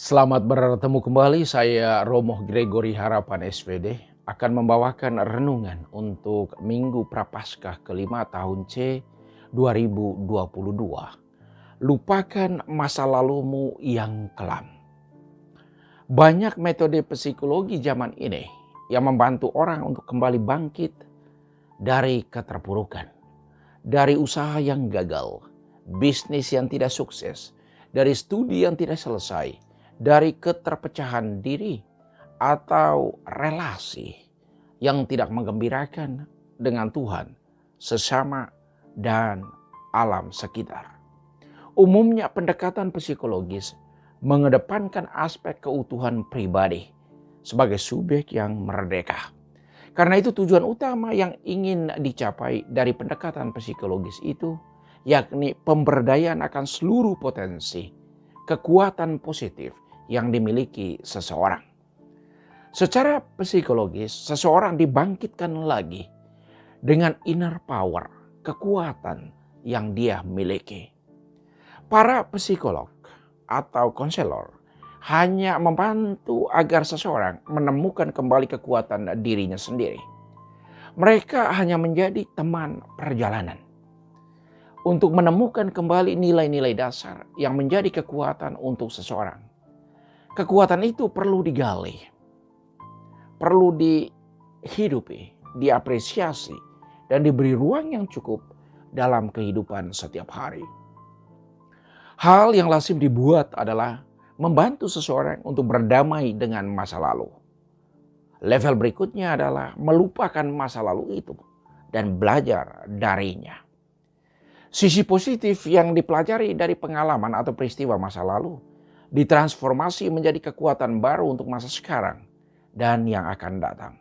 Selamat bertemu kembali, saya Romo Gregory Harapan SPD akan membawakan renungan untuk Minggu Prapaskah kelima tahun C 2022. Lupakan masa lalumu yang kelam. Banyak metode psikologi zaman ini yang membantu orang untuk kembali bangkit dari keterpurukan, dari usaha yang gagal, bisnis yang tidak sukses, dari studi yang tidak selesai, dari keterpecahan diri, atau relasi yang tidak menggembirakan dengan Tuhan, sesama, dan alam sekitar. Umumnya pendekatan psikologis mengedepankan aspek keutuhan pribadi sebagai subjek yang merdeka. Karena itu tujuan utama yang ingin dicapai dari pendekatan psikologis itu yakni pemberdayaan akan seluruh potensi, kekuatan positif yang dimiliki seseorang. Secara psikologis, seseorang dibangkitkan lagi dengan inner power, kekuatan yang dia miliki. Para psikolog atau konselor hanya membantu agar seseorang menemukan kembali kekuatan dirinya sendiri. Mereka hanya menjadi teman perjalanan untuk menemukan kembali nilai-nilai dasar yang menjadi kekuatan untuk seseorang. Kekuatan itu perlu digali, perlu dihidupi, diapresiasi, dan diberi ruang yang cukup dalam kehidupan setiap hari. Hal yang lazim dibuat adalah membantu seseorang untuk berdamai dengan masa lalu. Level berikutnya adalah melupakan masa lalu itu dan belajar darinya. Sisi positif yang dipelajari dari pengalaman atau peristiwa masa lalu ditransformasi menjadi kekuatan baru untuk masa sekarang dan yang akan datang.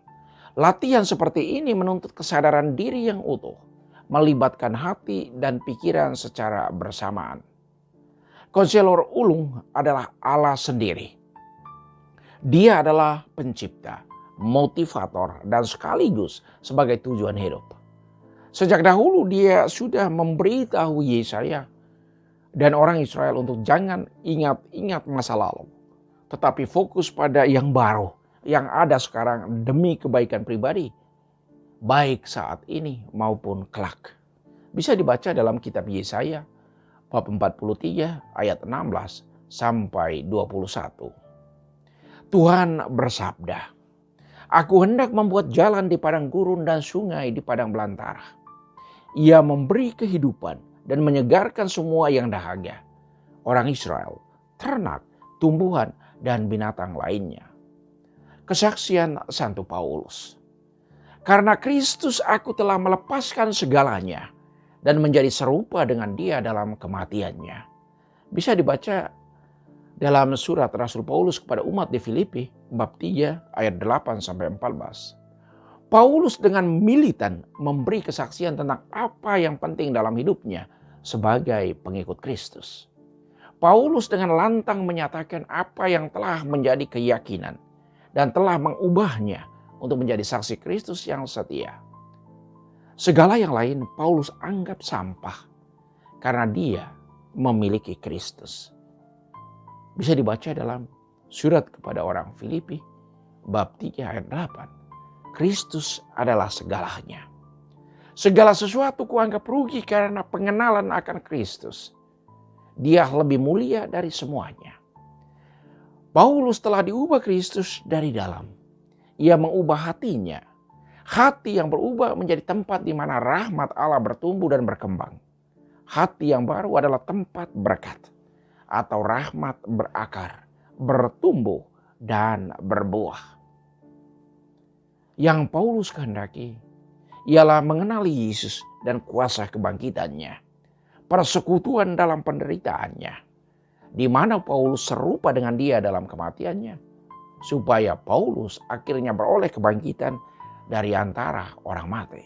Latihan seperti ini menuntut kesadaran diri yang utuh, melibatkan hati dan pikiran secara bersamaan. Konselor ulung adalah Allah sendiri. Dia adalah pencipta, motivator, dan sekaligus sebagai tujuan hidup. Sejak dahulu dia sudah memberitahu Yesaya dan orang Israel untuk jangan ingat-ingat masa lalu, tetapi fokus pada yang baru, yang ada sekarang demi kebaikan pribadi, baik saat ini maupun kelak. Bisa dibaca dalam kitab Yesaya bab 43 ayat 16 sampai 21. Tuhan bersabda, "Aku hendak membuat jalan di padang gurun dan sungai di padang belantara. Ia memberi kehidupan dan menyegarkan semua yang dahaga, orang Israel, ternak, tumbuhan, dan binatang lainnya." Kesaksian Santo Paulus. Karena Kristus aku telah melepaskan segalanya dan menjadi serupa dengan dia dalam kematiannya. Bisa dibaca dalam surat Rasul Paulus kepada umat di Filipi bab 3 ayat 8 sampai 14. Paulus dengan militan memberi kesaksian tentang apa yang penting dalam hidupnya sebagai pengikut Kristus. Paulus dengan lantang menyatakan apa yang telah menjadi keyakinan dan telah mengubahnya untuk menjadi saksi Kristus yang setia. Segala yang lain Paulus anggap sampah karena dia memiliki Kristus. Bisa dibaca dalam surat kepada orang Filipi bab 3 ayat 8. Kristus adalah segalanya. Segala sesuatu kuanggap rugi karena pengenalan akan Kristus. Dia lebih mulia dari semuanya. Paulus telah diubah Kristus dari dalam. Ia mengubah hatinya. Hati yang berubah menjadi tempat di mana rahmat Allah bertumbuh dan berkembang. Hati yang baru adalah tempat berkat atau rahmat berakar, bertumbuh, dan berbuah. Yang Paulus kehendaki ialah mengenali Yesus dan kuasa kebangkitannya, persekutuan dalam penderitaannya, di mana Paulus serupa dengan dia dalam kematiannya, supaya Paulus akhirnya beroleh kebangkitan dari antara orang mati.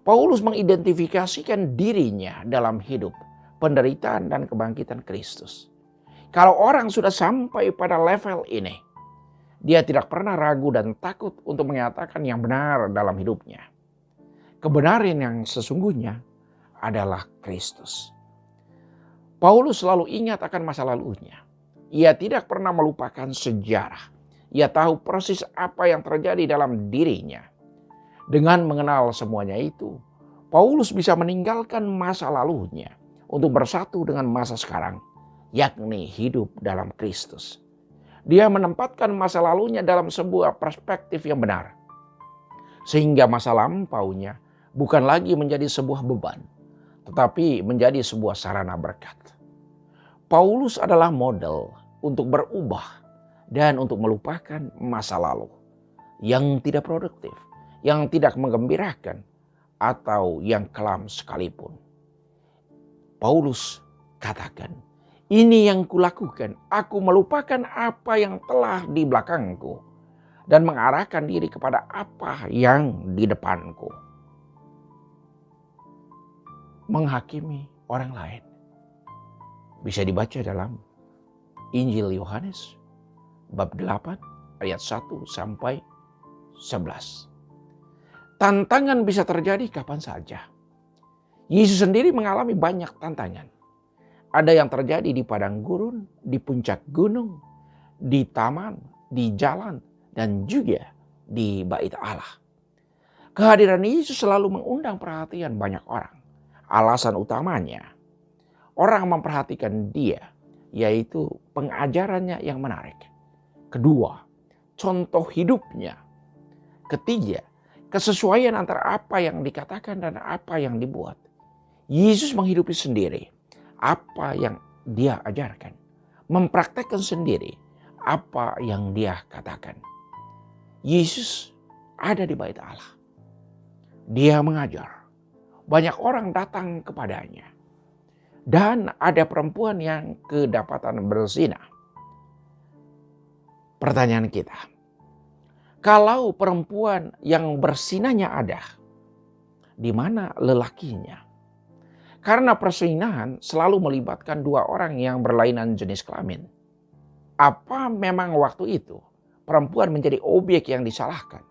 Paulus mengidentifikasikan dirinya dalam hidup, penderitaan, dan kebangkitan Kristus. Kalau orang sudah sampai pada level ini, dia tidak pernah ragu dan takut untuk menyatakan yang benar dalam hidupnya. Kebenaran yang sesungguhnya adalah Kristus. Paulus selalu ingat akan masa lalunya. Ia tidak pernah melupakan sejarah. Ia tahu persis apa yang terjadi dalam dirinya. Dengan mengenal semuanya itu, Paulus bisa meninggalkan masa lalunya untuk bersatu dengan masa sekarang, yakni hidup dalam Kristus. Dia menempatkan masa lalunya dalam sebuah perspektif yang benar, sehingga masa lampaunya bukan lagi menjadi sebuah beban, tetapi menjadi sebuah sarana berkat. Paulus adalah model untuk berubah dan untuk melupakan masa lalu yang tidak produktif, yang tidak menggembirakan, atau yang kelam sekalipun. Paulus katakan, "Ini yang kulakukan, aku melupakan apa yang telah di belakangku dan mengarahkan diri kepada apa yang di depanku." Menghakimi orang lain bisa dibaca dalam Injil Yohanes bab 8 ayat 1 sampai 11. Tantangan bisa terjadi kapan saja. Yesus sendiri mengalami banyak tantangan. Ada yang terjadi di padang gurun, di puncak gunung, di taman, di jalan, dan juga di bait Allah. Kehadiran Yesus selalu mengundang perhatian banyak orang. Alasan utamanya, orang memperhatikan dia, yaitu pengajarannya yang menarik. Kedua, contoh hidupnya. Ketiga, kesesuaian antara apa yang dikatakan dan apa yang dibuat. Yesus menghidupi sendiri apa yang dia ajarkan, mempraktekkan sendiri apa yang dia katakan. Yesus ada di bait Allah. Dia mengajar. Banyak orang datang kepadanya. Dan ada perempuan yang kedapatan berzina. Pertanyaan kita, kalau perempuan yang bersinanya ada, di mana lelakinya? Karena perzinahan selalu melibatkan dua orang yang berlainan jenis kelamin. Apa memang waktu itu perempuan menjadi objek yang disalahkan,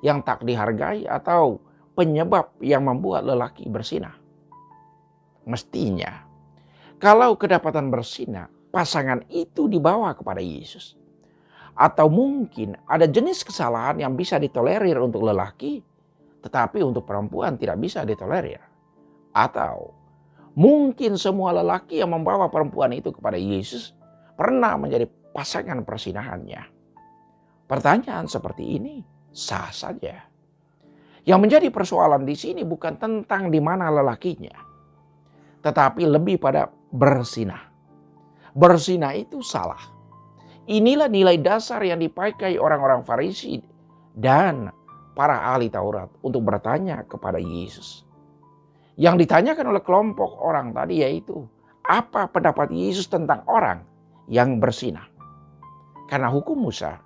yang tak dihargai, atau penyebab yang membuat lelaki berzina? Mestinya, kalau kedapatan berzina, pasangan itu dibawa kepada Yesus. Atau mungkin ada jenis kesalahan yang bisa ditolerir untuk lelaki, tetapi untuk perempuan tidak bisa ditolerir. Atau mungkin semua lelaki yang membawa perempuan itu kepada Yesus pernah menjadi pasangan persinahannya. Pertanyaan seperti ini sah saja. Yang menjadi persoalan di sini bukan tentang di mana lelakinya, tetapi lebih pada berzina. Berzina itu salah. Inilah nilai dasar yang dipakai orang-orang Farisi dan para ahli Taurat untuk bertanya kepada Yesus. Yang ditanyakan oleh kelompok orang tadi yaitu, apa pendapat Yesus tentang orang yang berzina? Karena hukum Musa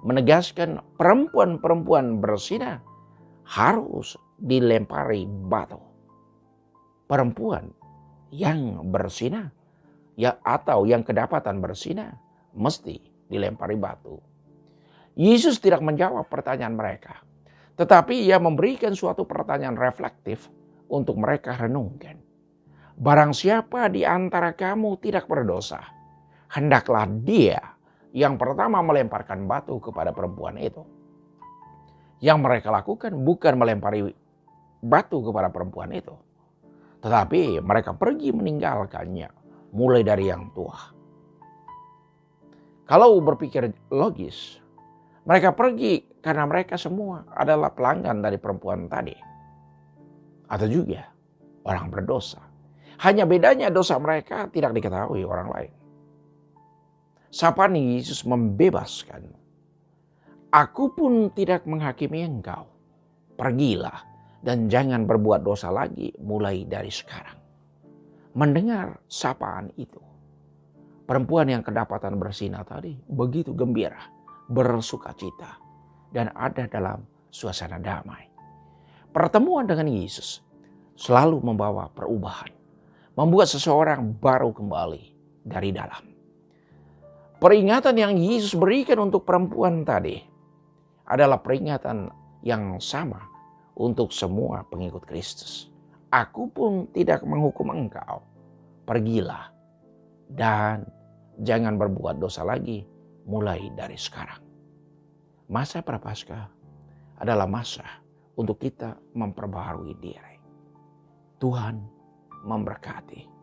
menegaskan perempuan-perempuan berzina harus dilempari batu. Perempuan yang berzina atau yang kedapatan berzina mesti dilempari batu. Yesus tidak menjawab pertanyaan mereka, tetapi ia memberikan suatu pertanyaan reflektif untuk mereka renungkan. Barang siapa di antara kamu tidak berdosa, hendaklah dia yang pertama melemparkan batu kepada perempuan itu. Yang mereka lakukan bukan melempari batu kepada perempuan itu, tetapi mereka pergi meninggalkannya, mulai dari yang tua. Kalau berpikir logis, mereka pergi karena mereka semua adalah pelanggan dari perempuan tadi. Atau juga orang berdosa. Hanya bedanya dosa mereka tidak diketahui orang lain. Sapaan Yesus membebaskan. Aku pun tidak menghakimi engkau. Pergilah dan jangan berbuat dosa lagi mulai dari sekarang. Mendengar sapaan itu, perempuan yang kedapatan berzina tadi begitu gembira, bersukacita, dan ada dalam suasana damai. Pertemuan dengan Yesus selalu membawa perubahan, membuat seseorang baru kembali dari dalam. Peringatan yang Yesus berikan untuk perempuan tadi adalah peringatan yang sama untuk semua pengikut Kristus. Aku pun tidak menghukum engkau. Pergilah dan Jangan berbuat dosa lagi mulai dari sekarang. Masa Prapaskah adalah masa untuk kita memperbaharui diri. Tuhan memberkati.